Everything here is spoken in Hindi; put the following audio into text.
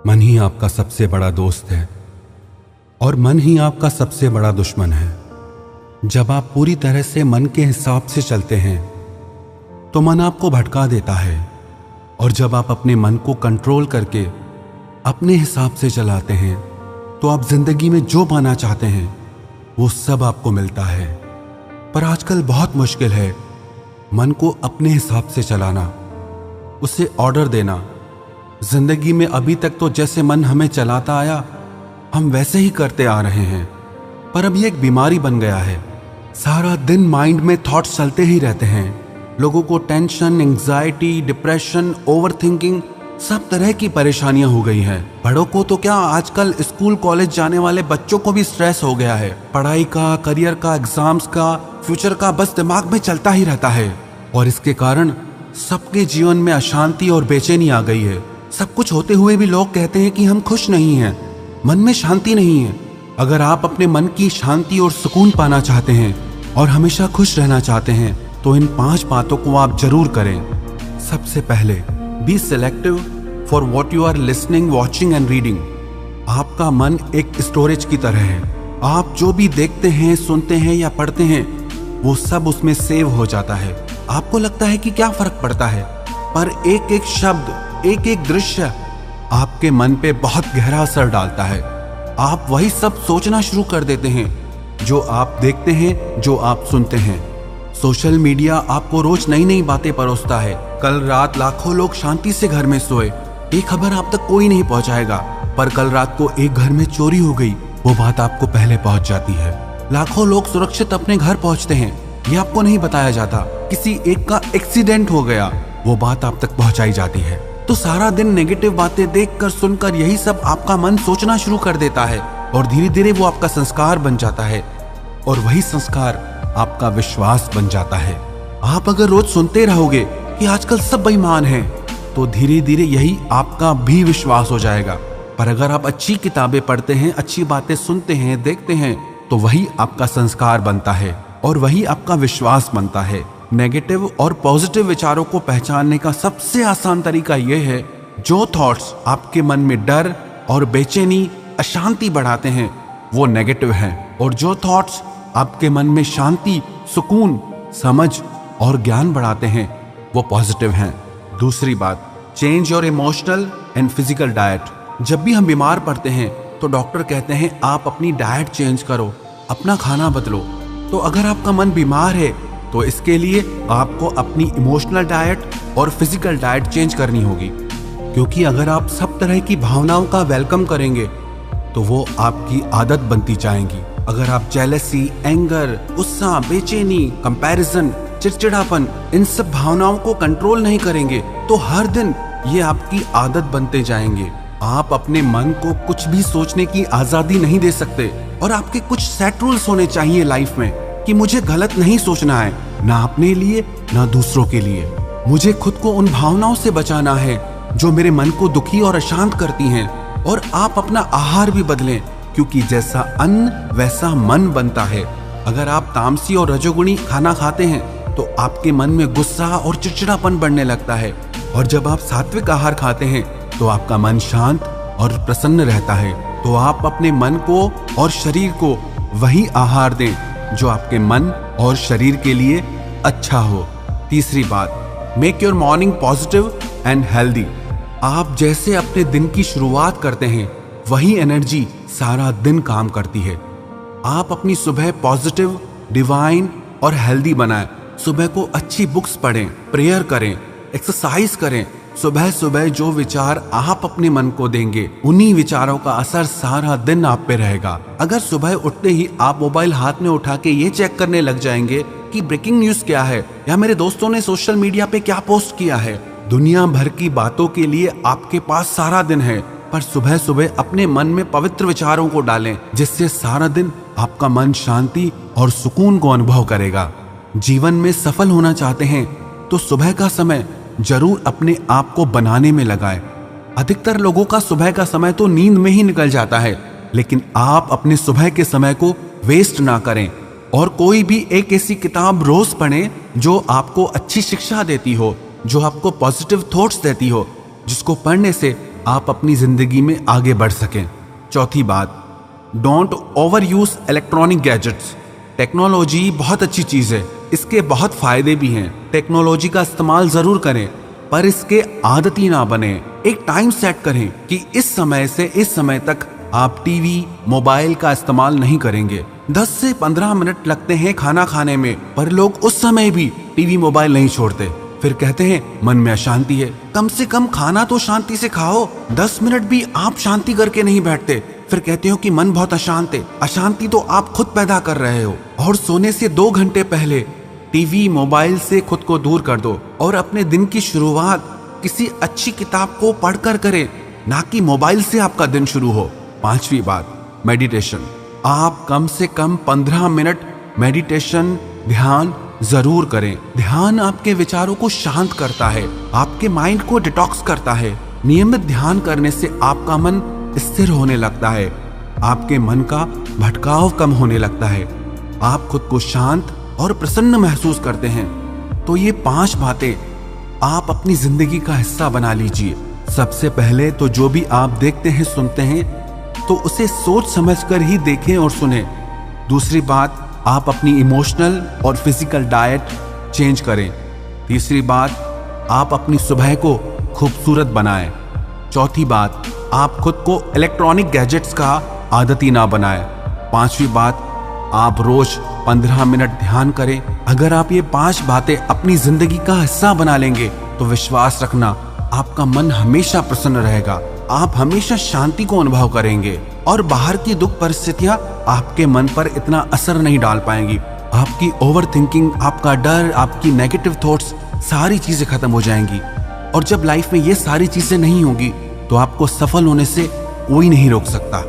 मन ही आपका सबसे बड़ा दोस्त है और मन ही आपका सबसे बड़ा दुश्मन है। जब आप पूरी तरह से मन के हिसाब से चलते हैं तो मन आपको भटका देता है, और जब आप अपने मन को कंट्रोल करके अपने हिसाब से चलाते हैं तो आप जिंदगी में जो पाना चाहते हैं वो सब आपको मिलता है। पर आजकल बहुत मुश्किल है मन को अपने हिसाब से चलाना, उसे ऑर्डर देना। जिंदगी में अभी तक तो जैसे मन हमें चलाता आया हम वैसे ही करते आ रहे हैं, पर अब ये एक बीमारी बन गया है। सारा दिन माइंड में थॉट्स चलते ही रहते हैं। लोगों को टेंशन, एंग्जाइटी, डिप्रेशन, ओवरथिंकिंग, सब तरह की परेशानियां हो गई हैं। बड़ों को तो क्या, आजकल स्कूल कॉलेज जाने वाले बच्चों को भी स्ट्रेस हो गया है। पढ़ाई का, करियर का, एग्जाम्स का, फ्यूचर का बस दिमाग में चलता ही रहता है, और इसके कारण सबके जीवन में अशांति और बेचैनी आ गई है। सब कुछ होते हुए भी लोग कहते हैं कि हम खुश नहीं हैं, मन में शांति नहीं है। अगर आप अपने मन की शांति और सुकून पाना चाहते हैं और हमेशा खुश रहना चाहते हैं तो इन 5 बातों को आप जरूर करें। सबसे पहले, be selective for what you are listening, watching and reading. आपका मन एक स्टोरेज की तरह है। आप जो भी देखते हैं, सुनते हैं या पढ़ते हैं वो सब उसमें सेव हो जाता है। आपको लगता है कि क्या फर्क पड़ता है, पर एक एक शब्द, एक एक दृश्य आपके मन पे बहुत गहरा असर डालता है। आप वही सब सोचना शुरू कर देते हैं जो आप देखते हैं, जो आप सुनते हैं। सोशल मीडिया आपको रोज नई नई बातें परोसता है। कल रात लाखों लोग शांति से घर में सोए, ये खबर आप तक कोई नहीं पहुंचाएगा, पर कल रात को एक घर में चोरी हो गई, वो बात आपको पहले पहुंच जाती है। लाखों लोग सुरक्षित अपने घर पहुंचते हैं, ये आपको नहीं बताया जाता। किसी एक का एक्सीडेंट हो गया, वो बात आप तक पहुंचाई जाती है। तो सारा दिन नेगेटिव बातें देखकर, सुनकर यही सब आपका मन सोचना शुरू कर देता है, और धीरे धीरे वो आपका संस्कार बन जाता है, और वही संस्कार आपका विश्वास बन जाता है। आप अगर रोज सुनते रहोगे कि आजकल सब बेईमान हैं, तो धीरे धीरे यही आपका भी विश्वास हो जाएगा। पर अगर आप अच्छी किताबें पढ़ते हैं, अच्छी बातें सुनते हैं, देखते हैं, तो वही आपका संस्कार बनता है और वही आपका विश्वास बनता है। नेगेटिव और पॉजिटिव विचारों को पहचानने का सबसे आसान तरीका यह है, जो थॉट्स आपके मन में डर और बेचैनी, अशांति बढ़ाते हैं वो नेगेटिव हैं, और जो थॉट्स आपके मन में शांति, सुकून, समझ और ज्ञान बढ़ाते हैं वो पॉजिटिव हैं। दूसरी बात, change your emotional and physical diet. जब भी हम बीमार पड़ते हैं तो डॉक्टर कहते हैं आप अपनी डाइट चेंज करो, अपना खाना बदलो। तो अगर आपका मन बीमार है तो इसके लिए आपको अपनी इमोशनल डाइट और फिजिकल डाइट चेंज करनी होगी, क्योंकि अगर आप सब तरह की भावनाओं का वेलकम करेंगे तो वो आपकी आदत बनती जाएंगी। अगर आप जेलसी, एंगर, गुस्सा, बेचैनी, कंपैरिजन, चिड़चिड़ापन, इन सब भावनाओं को कंट्रोल नहीं करेंगे तो हर दिन ये आपकी आदत बनते जाएंगे। आप अपने मन को कुछ भी सोचने की आजादी नहीं दे सकते, और आपके कुछ सेट रूल्स होने चाहिए लाइफ में कि मुझे गलत नहीं सोचना है, ना अपने लिए ना दूसरों के लिए। मुझे खुद को उन भावनाओं से बचाना है जो मेरे मन को दुखी और अशांत करती हैं। और आप अपना आहार भी बदलें, क्योंकि जैसा अन्न वैसा मन बनता है। अगर आप तामसी और रजोगुणी खाना खाते हैं तो आपके मन में गुस्सा और चिड़चिड़ापन बढ़ने लगता है, और जब आप सात्विक आहार खाते हैं तो आपका मन शांत और प्रसन्न रहता है। तो आप अपने मन को और शरीर को वही आहार दें जो आपके मन और शरीर के लिए अच्छा हो। तीसरी बात, make your morning positive and healthy. आप जैसे अपने दिन की शुरुआत करते हैं वही एनर्जी सारा दिन काम करती है। आप अपनी सुबह पॉजिटिव, डिवाइन और हेल्दी बनाएं। सुबह को अच्छी बुक्स पढ़ें, प्रेयर करें, एक्सरसाइज करें। सुबह सुबह जो विचार आप अपने मन को देंगे उन्हीं विचारों का असर सारा दिन आप पे रहेगा। अगर सुबह उठते ही आप मोबाइल हाथ में उठा के ये चेक करने लग जाएंगे कि ब्रेकिंग न्यूज क्या है या मेरे दोस्तों ने सोशल मीडिया पे क्या पोस्ट किया है, दुनिया भर की बातों के लिए आपके पास सारा दिन है। पर सुबह सुबह अपने मन में पवित्र विचारों को डालें, जिससे सारा दिन आपका मन शांति और सुकून को अनुभव करेगा। जीवन में सफल होना चाहते हैं तो सुबह का समय जरूर अपने आप को बनाने में लगाएं। अधिकतर लोगों का सुबह का समय तो नींद में ही निकल जाता है, लेकिन आप अपने सुबह के समय को वेस्ट ना करें, और कोई भी एक ऐसी किताब रोज पढ़ें जो आपको अच्छी शिक्षा देती हो, जो आपको पॉजिटिव थॉट्स देती हो, जिसको पढ़ने से आप अपनी जिंदगी में आगे बढ़ सकें। चौथी बात, don't over use electronic gadgets. Technology बहुत अच्छी चीज है, इसके बहुत फायदे भी हैं। टेक्नोलॉजी का इस्तेमाल जरूर करें, पर इसके आदती ना बने। एक टाइम सेट करें कि इस समय से इस समय तक आप टीवी, मोबाइल का इस्तेमाल नहीं करेंगे। 10 से 15 मिनट लगते हैं खाना खाने में, पर लोग उस समय भी टीवी, मोबाइल नहीं छोड़ते। फिर कहते हैं मन में अशांति है। कम से कम खाना तो शांति से खाओ। 10 मिनट भी आप शांति करके नहीं बैठते, फिर कहते हो कि मन बहुत अशांत है। अशांति तो आप खुद पैदा कर रहे हो। और सोने से 2 घंटे पहले टीवी, मोबाइल से खुद को दूर कर दो और अपने दिन की शुरुआत किसी अच्छी किताब को पढ़कर करें, ना कि मोबाइल से आपका दिन शुरू हो। 5वीं बात, मेडिटेशन। आप कम से कम 15 मिनट मेडिटेशन, ध्यान जरूर करें। ध्यान आपके विचारों को शांत करता है, आपके माइंड को डिटॉक्स करता है। नियमित ध्यान करने से आपका मन स्थिर होने लगता है, आपके मन का भटकाव कम होने लगता है, आप खुद को शांत और प्रसन्न महसूस करते हैं। तो ये 5 बातें आप अपनी जिंदगी का हिस्सा बना लीजिए। सबसे पहले तो जो भी आप देखते हैं, सुनते हैं, तो उसे सोच समझकर ही देखें और सुने। दूसरी बात, आप अपनी इमोशनल और फिजिकल डाइट चेंज करें। तीसरी बात, आप अपनी सुबह को खूबसूरत बनाएं। चौथी बात, आप खुद को इलेक्ट्रॉनिक गैजेट्स का आदती ना बनाएं। 5वीं बात, आप रोज 15 मिनट ध्यान करें। अगर आप ये 5 बातें अपनी जिंदगी का हिस्सा बना लेंगे तो विश्वास रखना, आपका मन हमेशा प्रसन्न रहेगा, आप हमेशा शांति को अनुभव करेंगे और बाहर की दुख परिस्थितियां आपके मन पर इतना असर नहीं डाल पाएंगी। आपकी ओवर थिंकिंग, आपका डर, आपकी नेगेटिव थॉट्स, सारी चीजें खत्म हो जाएंगी। और जब लाइफ में ये सारी चीजें नहीं होगी तो आपको सफल होने से कोई नहीं रोक सकता।